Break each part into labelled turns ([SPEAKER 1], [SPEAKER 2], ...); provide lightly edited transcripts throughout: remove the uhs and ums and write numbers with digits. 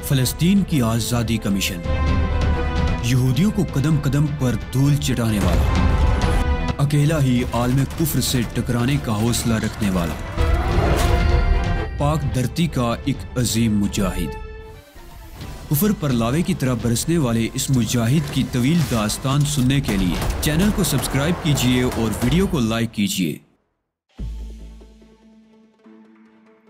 [SPEAKER 1] फ़लस्तीन की आज़ादी का मिशन, यहूदियों को कदम कदम पर धूल चटाने वाला, अकेला ही आलम कुफ्र से टकराने का हौसला रखने वाला, पाक धरती का एक अजीम मुजाहिद। कुफ्र पर लावे की तरह बरसने वाले इस मुजाहिद की तवील दास्तान सुनने के लिए चैनल को सब्सक्राइब कीजिए और वीडियो को लाइक कीजिए।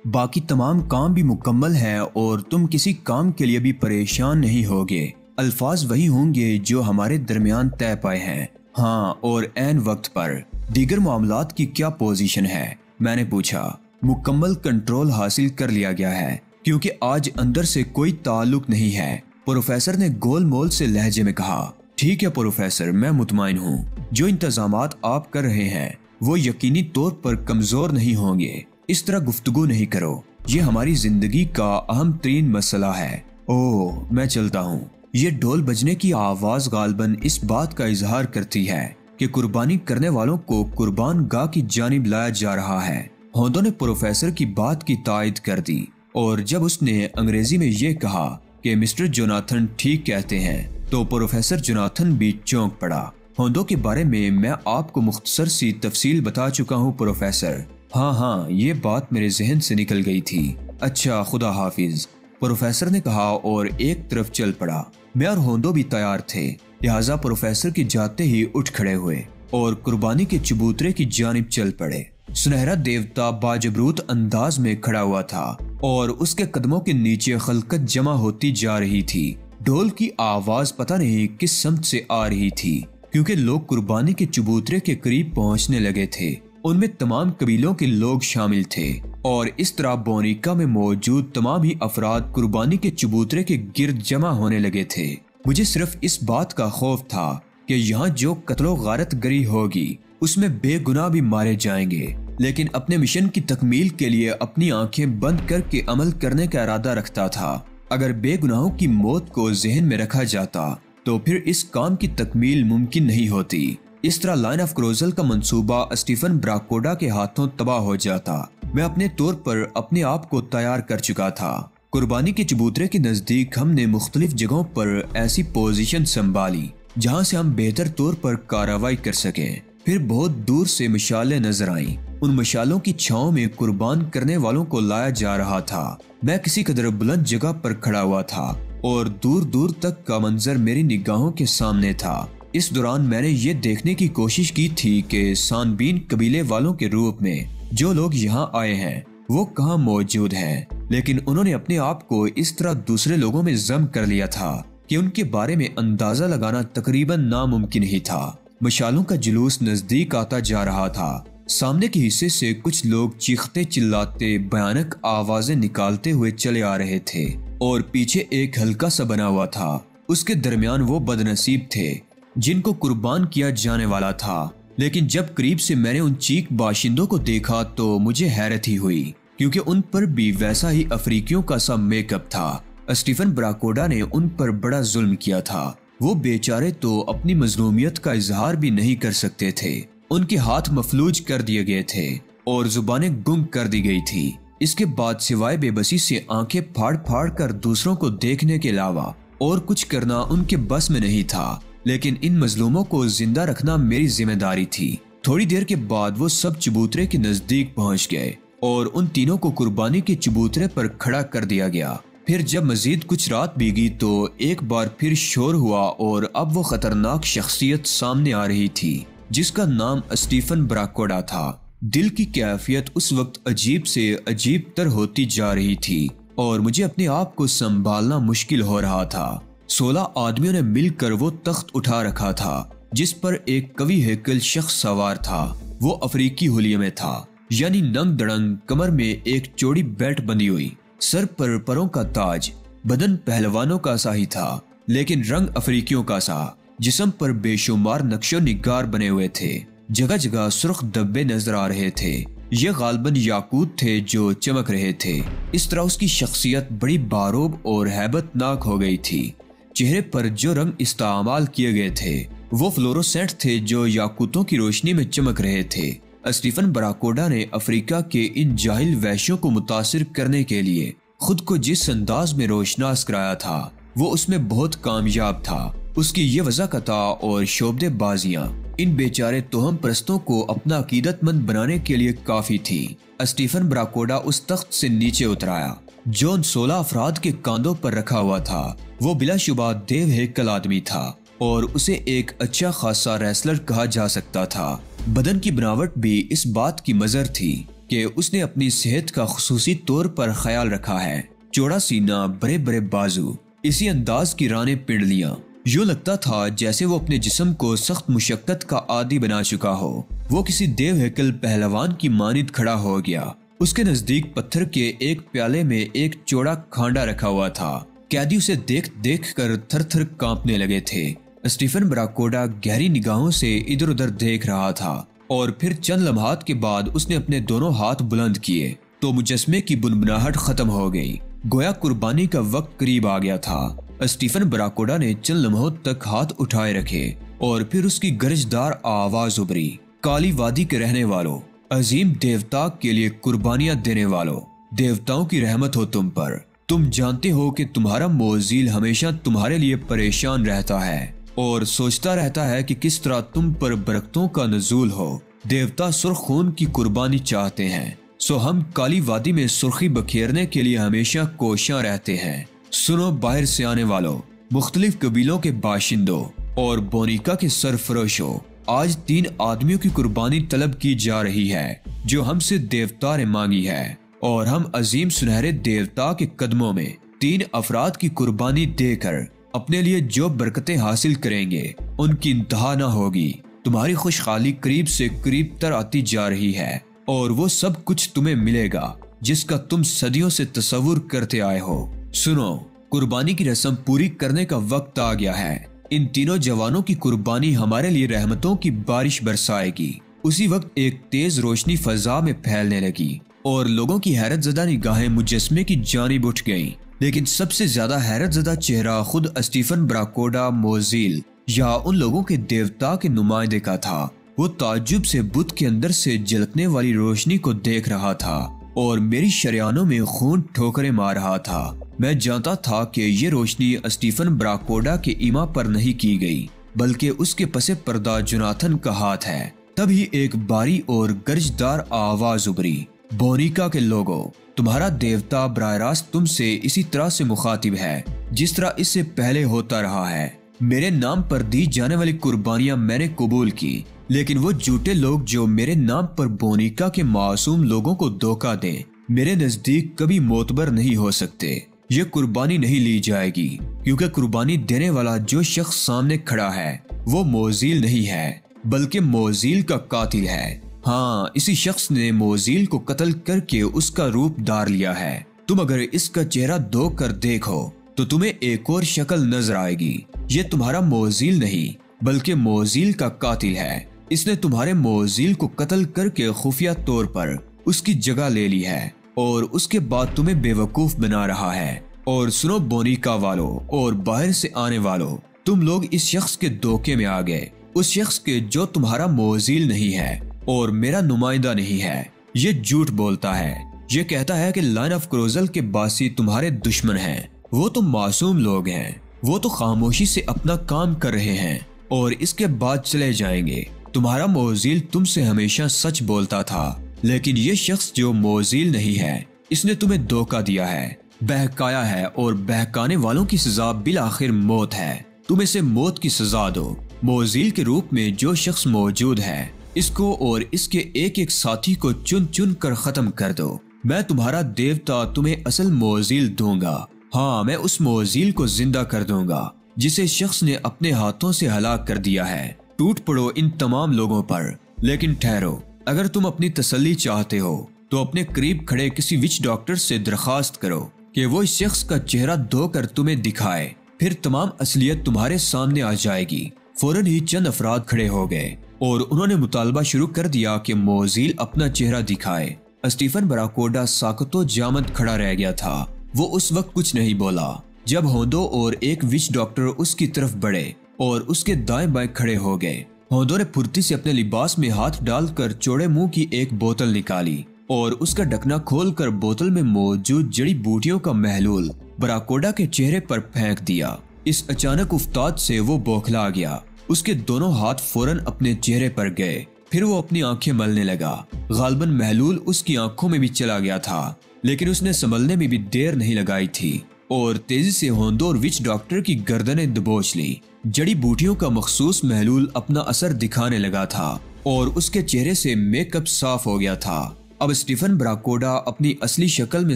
[SPEAKER 1] बाकी तमाम काम भी मुकम्मल है और तुम किसी काम के लिए भी परेशान नहीं होगे। अल्फाज वही होंगे जो हमारे दरमियान तय पाए हैं। हाँ, और ऐन वक्त पर दीगर मामलात की क्या पोजीशन है, मैंने पूछा। मुकम्मल कंट्रोल हासिल कर लिया गया है क्योंकि आज अंदर से कोई ताल्लुक नहीं है, प्रोफेसर ने गोल मोल से लहजे में कहा। ठीक है प्रोफेसर, मैं मुतमईन हूँ। जो इंतजामात आप कर रहे हैं वो यकीनी तौर पर कमजोर नहीं होंगे। इस तरह गुफ्तगू नहीं करो, ये हमारी जिंदगी का अहम तरीन मसला है। ओह, मैं चलता हूँ। ये ढोल बजने की आवाज गालबन इस बात का इजहार करती है कि कुर्बानी करने वालों को कुर्बान गाह की जानिब लाया जा रहा है। होंदो ने प्रोफेसर की बात की तायद कर दी और जब उसने अंग्रेजी में ये कहा कि मिस्टर जोनाथन ठीक कहते हैं तो प्रोफेसर जोनाथन भी चौंक पड़ा। होंदो के बारे में मैं आपको मुख्तसर सी तफसील बता चुका हूँ प्रोफेसर। हाँ, ये बात मेरे जहन से निकल गई थी। अच्छा, खुदा हाफिज, प्रोफेसर ने कहा और एक तरफ चल पड़ा। मैं और होंदो भी तैयार थे, लिहाजा प्रोफेसर के जाते ही उठ खड़े हुए और कुर्बानी के चबूतरे की जानिब चल पड़े। सुनहरा देवता बाजबरूत अंदाज में खड़ा हुआ था और उसके कदमों के नीचे खलकत जमा होती जा रही थी। ढोल की आवाज पता नहीं किस समत से आ रही थी क्योंकि लोग कुर्बानी के चबूतरे के करीब पहुंचने लगे थे। उनमें तमाम कबीलों के लोग शामिल थे और इस तरह बोनिका में मौजूद तमाम ही अफराद कुर्बानी के चबूतरे के गिर्द जमा होने लगे थे। मुझे सिर्फ इस बात का खौफ था कि यहाँ जो कत्लो गारत गरी होगी उसमें बेगुनाह भी मारे जाएंगे, लेकिन अपने मिशन की तकमील के लिए अपनी आंखें बंद करके अमल करने का इरादा रखता था। अगर बेगुनाहों की मौत को जहन में रखा जाता तो फिर इस काम की तकमील मुमकिन नहीं होती। इस तरह लाइन ऑफ क्रोजल का मंसूबा स्टीफन ब्राकोडा के हाथों तबाह हो जाता। मैं अपने तौर पर अपने आप को तैयार कर चुका था। कुर्बानी के चबूतरे के नजदीक हमने मुख्तलिफ जगहों पर ऐसी पोजीशन संभाली जहां से हम बेहतर तौर पर कार्रवाई कर सकें। फिर बहुत दूर से मशालें नजर आईं। उन मशालों की छांव में कुर्बान करने वालों को लाया जा रहा था। मैं किसी कदर बुलंद जगह पर खड़ा हुआ था और दूर दूर तक का मंजर मेरी निगाहों के सामने था। इस दौरान मैंने ये देखने की कोशिश की थी कि सानबीन कबीले वालों के रूप में जो लोग यहाँ आए हैं वो कहाँ मौजूद हैं, लेकिन उन्होंने अपने आप को इस तरह दूसरे लोगों में जम कर लिया था कि उनके बारे में अंदाजा लगाना तकरीबन नामुमकिन ही था। मशालों का जुलूस नजदीक आता जा रहा था। सामने के हिस्से से कुछ लोग चीखते चिल्लाते भयानक आवाजें निकालते हुए चले आ रहे थे और पीछे एक हल्का सा बना हुआ था। उसके दरमियान वो बदनसीब थे जिनको कुर्बान किया जाने वाला था। लेकिन जब करीब से मैंने उन चीख बाशिंदों को देखा तो मुझे हैरत ही हुई क्योंकि उन पर भी वैसा ही अफ्रीकियों का सा मेकअप था। स्टीफन ब्राकोडा ने उन पर बड़ा जुल्म किया था। वो बेचारे तो अपनी मजलूमियत का इजहार भी नहीं कर सकते थे। उनके हाथ मफलूज कर दिए गए थे और जुबानें गुम कर दी गई थी। इसके बाद सिवाय बेबसी से आंखें फाड़ फाड़ कर दूसरों को देखने के अलावा और कुछ करना उनके बस में नहीं था। लेकिन इन मजलूमों को जिंदा रखना मेरी जिम्मेदारी थी। थोड़ी देर के बाद वो सब चबूतरे के नजदीक पहुंच गए और उन तीनों को कुर्बानी के चबूतरे पर खड़ा कर दिया गया। फिर जब मजीद कुछ रात बीगी तो एक बार फिर शोर हुआ और अब वो खतरनाक शख्सियत सामने आ रही थी जिसका नाम स्टीफन ब्राकोडा था। दिल की कैफियत उस वक्त अजीब से अजीब तर होती जा रही थी और मुझे अपने आप को संभालना मुश्किल हो रहा था। 16 आदमियों ने मिलकर वो तख्त उठा रखा था जिस पर एक कवि हैकल शख्स सवार था। वो अफ्रीकी हुलिये में था, यानी नंग दड़ंग, कमर में एक चौड़ी बेल्ट बंधी हुई, सर पर परों का ताज, बदन पहलवानों का सा ही था लेकिन रंग अफ्रीकियों का सा। जिस्म पर बेशुमार नक्शो निगार बने हुए थे। जगह जगह सुर्ख धब्बे नजर आ रहे थे। ये गालबन याकूत थे जो चमक रहे थे। इस तरह उसकी शख्सियत बड़ी बारोब और हैबतनाक हो गई थी। चेहरे पर जो रंग इस्तेमाल किए गए थे वो फ्लोरोसेंट थे जो याकूतों की रोशनी में चमक रहे थे। स्टीफन ब्राकोडा ने अफ्रीका के इन जाहिल वैश्यों को मुतासिर करने के लिए खुद को जिस अंदाज में रोशनास कराया था वो उसमें बहुत कामयाब था। उसकी ये वज़ाकता और शोबदेबाजियां इन बेचारे तोहम परस्तों को अपना अकीदतमंद बनाने के लिए काफी थी। स्टीफन ब्राकोडा उस तख्त से नीचे उतराया जो उन 16 अफराद के कांधों पर रखा हुआ था। वो बिलाशुबा देव हेकल आदमी था और उसे एक अच्छा खासा रेसलर कहा जा सकता था। बदन की बनावट भी इस बात की मजर थी कि उसने अपनी सेहत का खुसूसी तौर पर ख्याल रखा है। चौड़ा सीना, बड़े बड़े बाजू, इसी अंदाज की राने पिंडलियां, यूं लगता था जैसे वो अपने जिस्म को सख्त मुशक्कत का आदी बना चुका हो। वो किसी देव हेकल पहलवान की मानिद खड़ा हो गया। उसके नजदीक पत्थर के एक प्याले में एक चौड़ा खांडा रखा हुआ था। कैदी उसे देख देख कर थर थर कांपने लगे थे। स्टीफन ब्राकोडा गहरी निगाहों से इधर उधर देख रहा था और फिर चंद लम्हात के बाद उसने अपने दोनों हाथ बुलंद किए तो मुजस्मे की बुनबुनाहट खत्म हो गई। गोया कुर्बानी का वक्त करीब आ गया था। स्टीफन ब्राकोडा ने चंद लम्हों तक हाथ उठाए रखे और फिर उसकी गरजदार आवाज उभरी। काली वादी के रहने वालों, अजीम देवता के लिए कुर्बानियां देने वालों, देवताओं की रहमत हो तुम पर। तुम जानते हो कि तुम्हारा मोजील हमेशा तुम्हारे लिए परेशान रहता है और सोचता रहता है कि किस तरह तुम पर बरकतों का नजूल हो। देवता सुर्ख खून की कुर्बानी चाहते हैं, सो हम काली वादी में सुर्खी बखेरने के लिए हमेशा कोशियां रहते हैं। सुनो बाहर से आने वालों, मुख्तलिफ कबीलों के बाशिंदों और बोनिका के सरफरोशों, आज 3 आदमियों की कुर्बानी तलब की जा रही है जो हमसे देवता ने मांगी है और हम अजीम सुनहरे देवता के कदमों में 3 अफराद की कुर्बानी देकर अपने लिए जो बरकतें हासिल करेंगे उनकी इंतहा न होगी। तुम्हारी खुशहाली करीब से करीब तर आती जा रही है और वो सब कुछ तुम्हें मिलेगा जिसका तुम सदियों से तस्वुर करते आए हो। सुनो, कुर्बानी की रस्म पूरी करने का वक्त आ गया है। इन तीनों जवानों की कुर्बानी हमारे लिए रहमतों की बारिश बरसाएगी। उसी वक्त एक तेज रोशनी फजा में फैलने लगी और लोगों की हैरत ज़दा निगाहें मुजस्मे की जानिब उठ गईं। लेकिन सबसे ज्यादा हैरत ज़दा चेहरा खुद स्टीफन ब्राकोडा मोजील या उन लोगों के देवता के नुमाइंदे का था। वो ताज्जुब से बुत के अंदर से झलकने वाली रोशनी को देख रहा था और मेरी शरियानों में खून ठोकरें मार रहा था। मैं जानता था कि ये रोशनी स्टीफन ब्राकोडा के ईमा पर नहीं की गई बल्कि उसके पसे पर्दा जोनाथन का हाथ है। तभी एक बारी और गर्जदार आवाज उभरी, बोनिका के लोगों, तुम्हारा देवता बराह रास्त तुमसे इसी तरह से मुखातिब है जिस तरह इससे पहले होता रहा है। मेरे नाम पर दी जाने वाली कुर्बानियां मैंने कबूल की, लेकिन वो झूठे लोग जो मेरे नाम पर बोनिका के मासूम लोगों को धोखा दें मेरे नजदीक कभी मोतबर नहीं हो सकते। ये कुर्बानी नहीं ली जाएगी क्योंकि कुर्बानी देने वाला जो शख्स सामने खड़ा है वो मोजील नहीं है बल्कि मोजील का कातिल है। हाँ, इसी शख्स ने मोजील को कत्ल करके उसका रूप धार लिया है। तुम अगर इसका चेहरा धो कर देखो तो तुम्हें एक और शक्ल नजर आएगी। ये तुम्हारा मोजील नहीं बल्कि मोजील का कातिल है। इसने तुम्हारे मोजील को कत्ल करके खुफिया तौर पर उसकी जगह ले ली है और उसके बाद तुम्हें बेवकूफ बना रहा है। और सुनो बोनिका वालों और बाहर से आने वालों, तुम लोग इस शख्स के धोखे में आ गए, उस शख्स के जो तुम्हारा मोजील नहीं है और मेरा नुमाइंदा नहीं है। ये झूठ बोलता है। ये कहता है कि लाइन ऑफ क्रोजल के बासी तुम्हारे दुश्मन हैं। वो तो मासूम लोग हैं, वो तो खामोशी से अपना काम कर रहे हैं और इसके बाद चले जाएंगे। तुम्हारा मोजील तुमसे हमेशा सच बोलता था, लेकिन ये शख्स जो मोजील नहीं है इसने तुम्हें धोखा दिया है, बहकाया है और बहकाने वालों की सजा बिल आखिर मौत है। तुम इसे मौत की सजा दो। मोजील के रूप में जो शख्स मौजूद है इसको और इसके एक एक साथी को चुन चुन कर खत्म कर दो। मैं तुम्हारा देवता तुम्हें असल मोजील दूंगा। हाँ, मैं उस मोजील को जिंदा कर दूंगा जिसे शख्स ने अपने हाथों से हलाक कर दिया है। टूट पड़ो इन तमाम लोगों पर। लेकिन ठहरो, अगर तुम अपनी तसल्ली चाहते हो तो अपने करीब खड़े किसी विच डॉक्टर से दरखास्त करो कि वो इस शख्स का चेहरा धोकर तुम्हें दिखाए, फिर तमाम असलियत तुम्हारे सामने आ जाएगी। फौरन ही चंद अफराद खड़े हो गए और उन्होंने मुतालबा शुरू कर दिया कि मोजील अपना चेहरा दिखाए। स्टीफन ब्राकोडा साकतो जामद खड़ा रह गया था। वो उस वक्त कुछ नहीं बोला। जब होंदो और एक विच डॉक्टर उसकी तरफ बढ़े और उसके दाएं बाएं खड़े हो गए, होंदो ने फुर्ती से अपने लिबास में हाथ डालकर चौड़े मुंह की एक बोतल निकाली और उसका ढकना खोलकर बोतल में मौजूद जड़ी बूटियों का महलूल ब्राकोडा के चेहरे पर फेंक दिया। इस अचानक उफ्ताद से वो बौखला गया। उसके दोनों हाथ फौरन अपने चेहरे पर गए। फिर वो अपनी आंखें मलने लगा। गालबन महलूल उसकी आंखों में भी चला गया था, लेकिन उसने संभलने में भी देर नहीं लगाई थी और तेजी से होंदो और विच डॉक्टर की गर्दनें दबोच ली। जड़ी बूटियों का मखसूस महलूल अपना असर दिखाने लगा था और उसके चेहरे से मेकअप साफ हो गया था। अब स्टीफन ब्राकोडा अपनी असली शक्ल में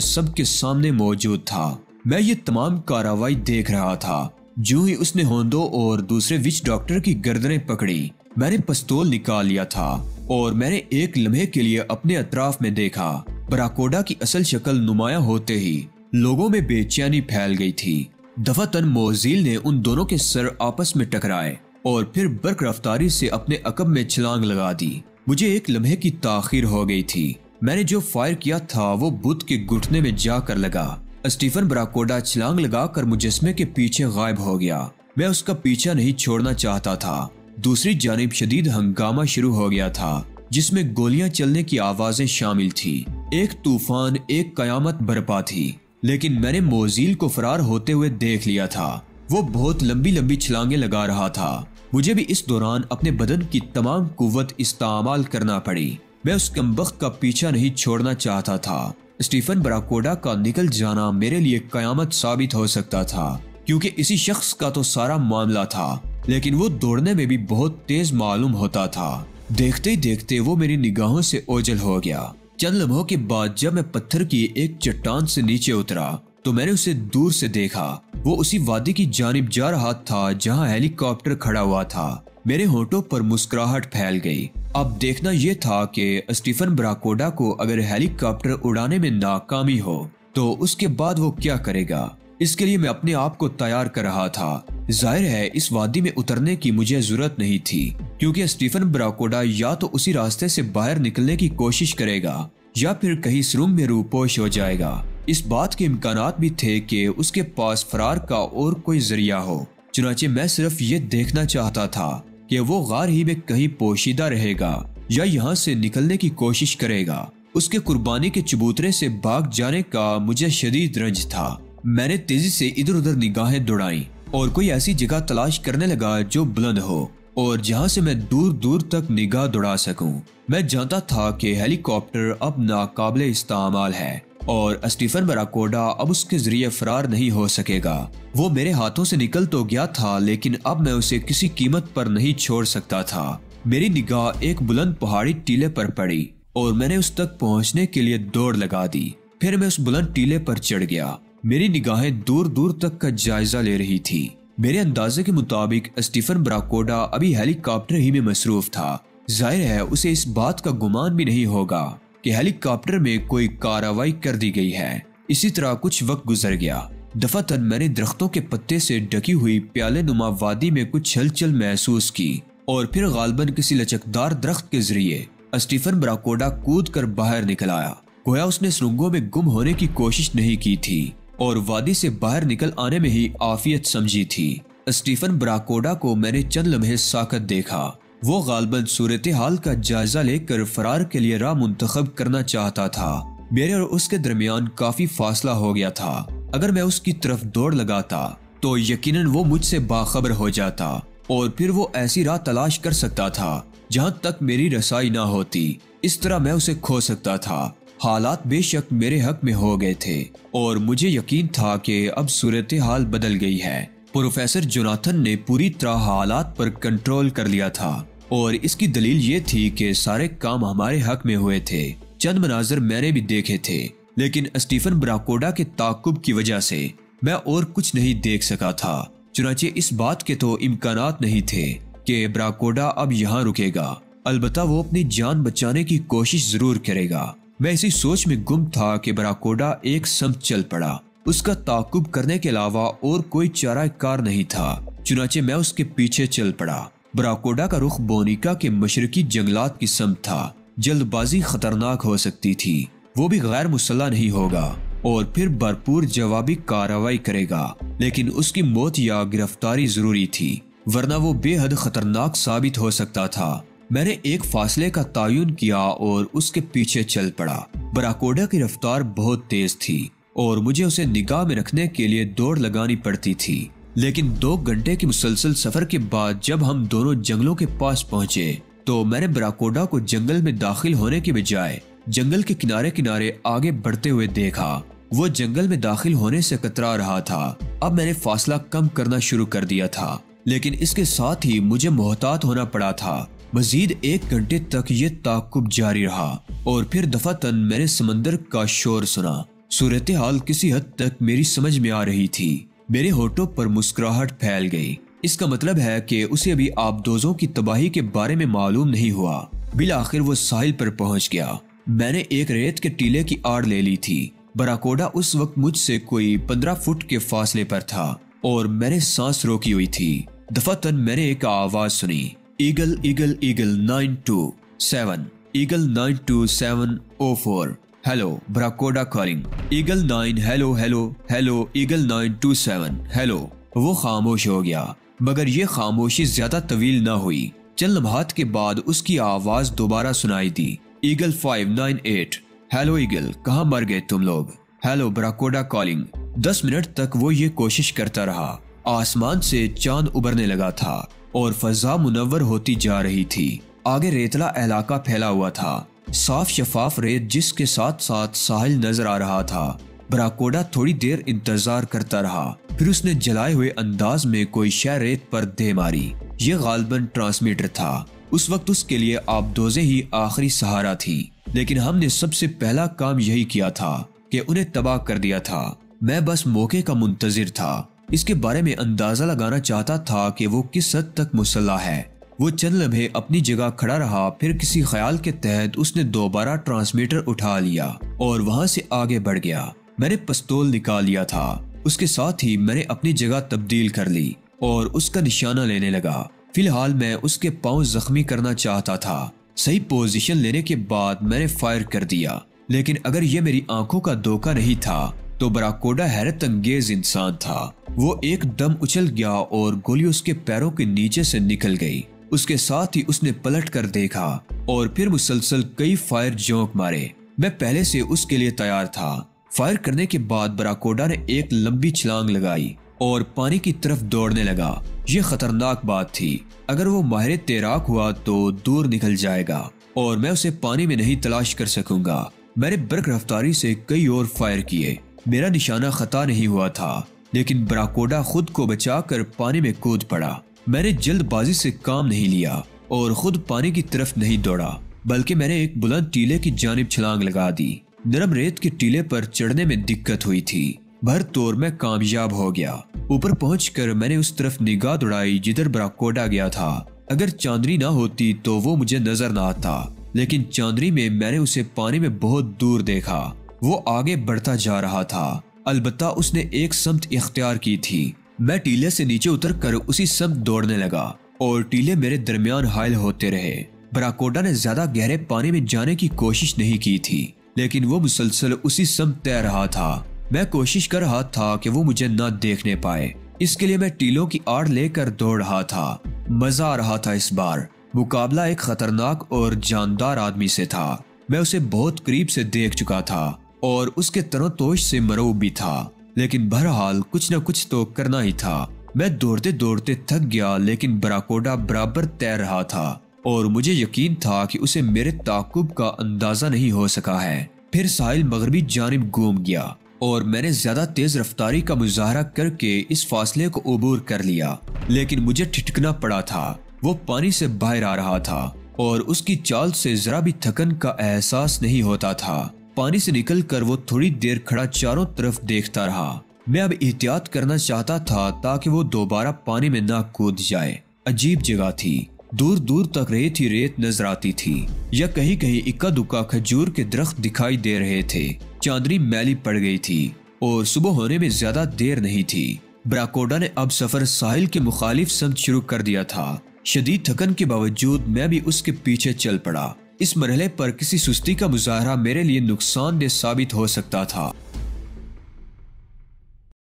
[SPEAKER 1] सबके सामने मौजूद था। मैं ये तमाम कार्रवाई देख रहा था। जो ही उसने होंदो और दूसरे विच डॉक्टर की गर्दनें पकड़ी, मैंने पिस्तौल निकाल लिया था और मैंने एक लम्हे के लिए अपने अतराफ में देखा। ब्राकोडा की असल शक्ल नुमाया होते ही लोगों में बेचैनी फैल गई थी। दफातन मोजील ने उन दोनों के सर आपस में टकराए और फिर बर्क रफ्तारी से अपने अकब में छलांग लगा दी। मुझे एक लम्हे की ताखीर हो गई थी। मैंने जो फायर किया था वो बुत के घुटने में जाकर लगा। स्टीफन ब्राकोडा छलांग लगाकर मुजस्मे के पीछे गायब हो गया। मैं उसका पीछा नहीं छोड़ना चाहता था। दूसरी जानिब शदीद हंगामा शुरू हो गया था, जिसमें गोलियां चलने की आवाजें शामिल थी। एक तूफान, एक कयामत बरपा थी। लेकिन मैंने मोजील को फरार होते हुए देख लिया था। वो बहुत लंबी लंबी छलांगे लगा रहा था। मुझे भी इस दौरान अपने बदन की तमाम कुव्वत इस्तेमाल करना पड़ी। मैं उस कमबख्त का पीछा नहीं छोड़ना चाहता था। स्टीफन ब्राकोडा का निकल जाना मेरे लिए कयामत साबित हो सकता था, क्योंकि इसी शख्स का तो सारा मामला था। लेकिन वो दौड़ने में भी बहुत तेज मालूम होता था। देखते ही देखते वो मेरी निगाहों से ओझल हो गया। चंद लम्हों के बाद जब मैं पत्थर की एक चट्टान से नीचे उतरा तो मैंने उसे दूर से देखा। वो उसी वादी की जानिब जा रहा था जहां हेलीकॉप्टर खड़ा हुआ था। मेरे होठों पर मुस्कुराहट फैल गई। अब देखना यह था कि स्टीफन ब्राकोडा को अगर हेलीकॉप्टर उड़ाने में नाकामी हो तो उसके बाद वो क्या करेगा। इसके लिए मैं अपने आप को तैयार कर रहा था। जाहिर है इस वादी में उतरने की मुझे जरूरत नहीं थी, क्योंकि स्टीफन ब्राकोडा या तो उसी रास्ते से बाहर निकलने की कोशिश करेगा या फिर कहीं सुरंग में रूपोश हो जाएगा। इस बात के इम्कानात भी थे कि उसके पास फरार का और कोई जरिया हो। चुनाचे मैं सिर्फ ये देखना चाहता था कि वो गार ही में कहीं पोशीदा रहेगा या यहाँ से निकलने की कोशिश करेगा। उसके कुर्बानी के चबूतरे से भाग जाने का मुझे शदीद रंज था। मैंने तेजी से इधर उधर निगाहें दौड़ाई और कोई ऐसी जगह तलाश करने लगा जो बुलंद हो और जहां से मैं दूर दूर तक निगाह दौड़ा सकूं। मैं जानता था कि हेलीकॉप्टर अब नाकाबिले इस्तेमाल है और स्टीफन ब्राकोडा अब उसके जरिए फरार नहीं हो सकेगा। वो मेरे हाथों से निकल तो गया था, लेकिन अब मैं उसे किसी कीमत पर नहीं छोड़ सकता था। मेरी निगाह एक बुलंद पहाड़ी टीले पर पड़ी और मैंने उस तक पहुंचने के लिए दौड़ लगा दी। फिर मैं उस बुलंद टीले पर चढ़ गया। मेरी निगाहें दूर दूर तक का जायजा ले रही थी। मेरे अंदाजे के मुताबिक स्टीफन ब्राकोडा अभी हेलीकॉप्टर ही में मसरूफ था। जाहिर है उसे इस बात का गुमान भी नहीं होगा कि हेलीकॉप्टर में कोई कार्रवाई कर दी गई है। इसी तरह कुछ वक्त गुजर गया। दफातन मैंने दरख्तों के पत्ते से ढकी हुई प्याले नुमा वादी में कुछ हलचल महसूस की और फिर गालबन किसी लचकदार दरख्त के जरिए स्टीफन ब्राकोडा कूद कर बाहर निकल आया। गोया उसने सुरंगों में गुम होने की कोशिश नहीं की थी और वादी से बाहर निकल आने में ही आफियत समझी थी। स्टीफन ब्राकोडा को मैंने चंद लम्हे साकत देखा। वो गालबन सूरत हाल का जायजा लेकर फरार के लिए राह मुंतखब करना चाहता था। मेरे और उसके दरमियान काफी फासला हो गया था। अगर मैं उसकी तरफ दौड़ लगाता तो यकीनन वो मुझसे बाखबर हो जाता और फिर वो ऐसी राह तलाश कर सकता था जहां तक मेरी रसाई ना होती। इस तरह मैं उसे खो सकता था। हालात बेशक मेरे हक में हो गए थे और मुझे यकीन था कि अब सूरत हाल बदल गई है। प्रोफेसर जोनाथन ने पूरी तरह हालात पर कंट्रोल कर लिया था और इसकी दलील ये थी कि सारे काम हमारे हक में हुए थे। चंद मनाजर मैंने भी देखे थे, लेकिन स्टीफन ब्राकोडा के ताकुब की वजह से मैं और कुछ नहीं देख सका था। चुनाचे इस बात के तो इम्कानात नहीं थे कि ब्राकोडा अब यहाँ रुकेगा। अलबत्ता वो अपनी जान बचाने की कोशिश जरूर करेगा। मैं इसी सोच में गुम था कि ब्राकोडा एक सम चल पड़ा। उसका ताकुब करने के अलावा और कोई चारा कार नहीं था। चुनाचे मैं उसके पीछे चल पड़ा। ब्राकोडा का रुख बोनिका के मशरकी जंगलात की समत था। जल्दबाजी खतरनाक हो सकती थी। वो भी गैर मुसल्लह नहीं होगा और फिर भरपूर जवाबी कार्रवाई करेगा, लेकिन उसकी मौत या गिरफ्तारी जरूरी थी, वरना वो बेहद खतरनाक साबित हो सकता था। मैंने एक फासले का तायुन किया और उसके पीछे चल पड़ा। बराकोडा की रफ्तार बहुत तेज थी और मुझे उसे निगाह में रखने के लिए दौड़ लगानी पड़ती थी। लेकिन 2 घंटे की मुसलसल सफर के बाद जब हम दोनों जंगलों के पास पहुंचे तो मैंने बराकोडा को जंगल में दाखिल होने के बजाय जंगल के किनारे किनारे आगे बढ़ते हुए देखा। वो जंगल में दाखिल होने से कतरा रहा था। अब मैंने फासला कम करना शुरू कर दिया था, लेकिन इसके साथ ही मुझे मोहतात होना पड़ा था। मजीद 1 घंटे तक ये ताकुब जारी रहा और फिर दफातन मैंने समंदर का शोर सुना। सूरत हाल किसी हद तक मेरी समझ में आ रही थी। मेरे होठों पर मुस्कुराहट फैल गई। इसका मतलब है कि उसे अभी आबदोजों की तबाही के बारे में मालूम नहीं हुआ। बिल आखिर वो साहिल पर पहुंच गया। मैंने एक रेत के टीले की आड़ ले ली थी। बराकोडा उस वक्त मुझसे कोई 15 फुट के फासले पर था और मैंने सांस रोकी हुई थी। दफातन मैंने एक आवाज सुनी, eagle eagle eagle 927, eagle 92704। Hello barracuda calling, eagle 9, hello hello hello, eagle 927, hello. वो खामोश हो गया, मगर ये खामोशी ज्यादा तवील न हुई। चंद लम्हात के बाद उसकी आवाज दोबारा सुनाई दी, ईगल 598, हेलो ईगल, कहाँ मर गए तुम लोग? Hello barracuda calling. 10 मिनट तक वो ये कोशिश करता रहा। आसमान से चांद उभरने लगा था और फजा मुनव्वर होती जा रही थी। आगे रेतला इलाका फैला हुआ था, साफ शफाफ रेत जिसके साथ साथ साहिल नजर आ रहा था। बराकोडा थोड़ी देर इंतजार करता रहा, फिर उसने जलाए हुए अंदाज में कोई शय रेत पर दे मारी। ये गालबन ट्रांसमीटर था। उस वक्त उसके लिए आबदोज़ें ही आखिरी सहारा थी, लेकिन हमने सबसे पहला काम यही किया था कि उन्हें तबाह कर दिया था। मैं बस मौके का मुंतजिर था। इसके बारे में अंदाजा लगाना चाहता था कि वो किस हद तक मुसल्ला है। वो चंद लम्हे अपनी जगह खड़ा रहा, फिर किसी ख्याल के तहत उसने दोबारा ट्रांसमीटर उठा लिया और वहां से आगे बढ़ गया। मैंने पिस्तौल निकाल लिया था। उसके साथ ही मैंने अपनी जगह तब्दील कर ली और उसका निशाना लेने लगा। फिलहाल मैं उसके पांव जख्मी करना चाहता था। सही पोजीशन लेने के बाद मैंने फायर कर दिया, लेकिन अगर ये मेरी आंखों का धोखा नहीं था तो बराकोडा हैरत अंगेज इंसान था। वो एकदम उछल गया और गोली उसके पैरों के नीचे से निकल गई। उसके साथ ही उसने पलट कर देखा और फिर मुसलसल कई फायर जोंक मारे। मैं पहले से उसके लिए तैयार था। फायर करने के बाद बराकोडा ने एक लंबी छलांग लगाई और पानी की तरफ दौड़ने लगा। ये खतरनाक बात थी। अगर वो माहिर तैराक हुआ तो दूर निकल जाएगा और मैं उसे पानी में नहीं तलाश कर सकूंगा। मैंने बर्क रफ्तारी से कई और फायर किए। मेरा निशाना खता नहीं हुआ था, लेकिन बराकोडा खुद को बचाकर पानी में कूद पड़ा। मैंने जल्दबाजी से काम नहीं लिया और खुद पानी की तरफ नहीं दौड़ा, बल्कि मैंने एक बुलंद टीले की जानिब छलांग लगा दी। नरम रेत के टीले पर चढ़ने में दिक्कत हुई थी। भर तौर मैं कामयाब हो गया। ऊपर पहुंचकर मैंने उस तरफ निगाह दौड़ाई जिधर बराकोडा गया था। अगर चांदनी ना होती तो वो मुझे नजर ना आता, लेकिन चांदनी में मैंने उसे पानी में बहुत दूर देखा। वो आगे बढ़ता जा रहा था, अलबत्ता उसने एक समत इख्तियार की थी। मैं टीले से नीचे उतरकर उसी समत दौड़ने लगा और टीले मेरे दरमियान हायल होते रहे। बराकोडा ने ज्यादा गहरे पानी में जाने की कोशिश नहीं की थी, लेकिन वो मुसलसल उसी समत तैर रहा था। मैं कोशिश कर रहा था कि वो मुझे न देखने पाए, इसके लिए मैं टीलों की आड़ लेकर दौड़ रहा था। मजा आ रहा था। इस बार मुकाबला एक खतरनाक और जानदार आदमी से था। मैं उसे बहुत करीब से देख चुका था और उसके तनोतोश से मरूब भी था, लेकिन बहरहाल कुछ न कुछ तो करना ही था। मैं दौड़ते दौड़ते थक गया, लेकिन बराकोडा बराबर तैर रहा था और मुझे यकीन था कि उसे मेरे ताकुब का अंदाजा नहीं हो सका है। फिर साहिल मगरबी जानिब घूम गया और मैंने ज्यादा तेज रफ्तारी का मुजाहरा करके इस फासले को अबूर कर लिया, लेकिन मुझे ठिठकना पड़ा था। वो पानी से बाहर आ रहा था और उसकी चाल से जरा भी थकन का एहसास नहीं होता था। पानी से निकलकर वो थोड़ी देर खड़ा चारों तरफ देखता रहा। मैं अब एहतियात करना चाहता था ताकि वो दोबारा पानी में ना कूद जाए। अजीब जगह थी। दूर दूर तक रेत ही रेत नजर आती थी, या कहीं कहीं इक्का दुक्का खजूर के दरख्त दिखाई दे रहे थे। चांदनी मैली पड़ गई थी और सुबह होने में ज्यादा देर नहीं थी। बराकोडा ने अब सफर साहिल के मुखालिफ समत शुरू कर दिया था। शदीद थकन के बावजूद मैं भी उसके पीछे चल पड़ा। इस मरहले पर किसी सुस्ती का मुजाहरा मेरे लिए नुकसानदेह साबित हो सकता था।